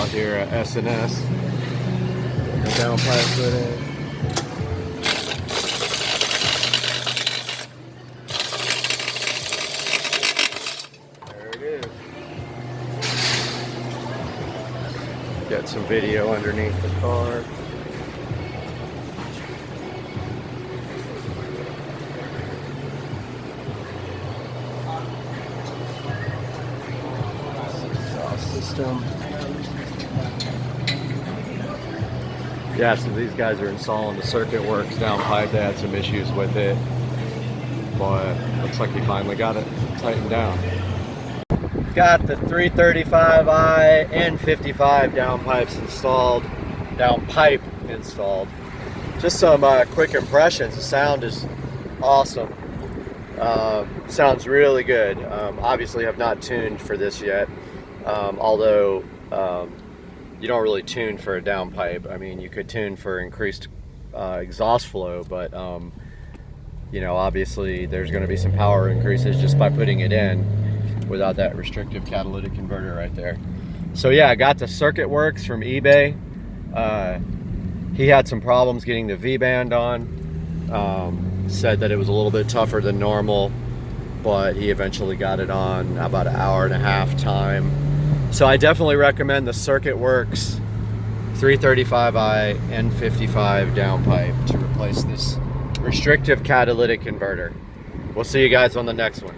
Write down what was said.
out here at S&S. The downpipe put in. There it is. Got some video underneath the car. System. Yeah, so these guys are installing the circuit works downpipe. They had some issues with it, but looks like we finally got it tightened down. Got the 335i and 55 downpipe installed. Just some quick impressions. The sound is awesome. Sounds really good. Obviously have not tuned for this yet. Although you don't really tune for a downpipe. I mean, you could tune for increased exhaust flow, but you know, obviously there's going to be some power increases just by putting it in without that restrictive catalytic converter right there. So yeah, I got the circuit works from eBay. He had some problems getting the V-band on. Said that it was a little bit tougher than normal, but he eventually got it on about an hour and a half time. So I definitely recommend the Circuit Works 335i N55 downpipe to replace this restrictive catalytic converter. We'll see you guys on the next one.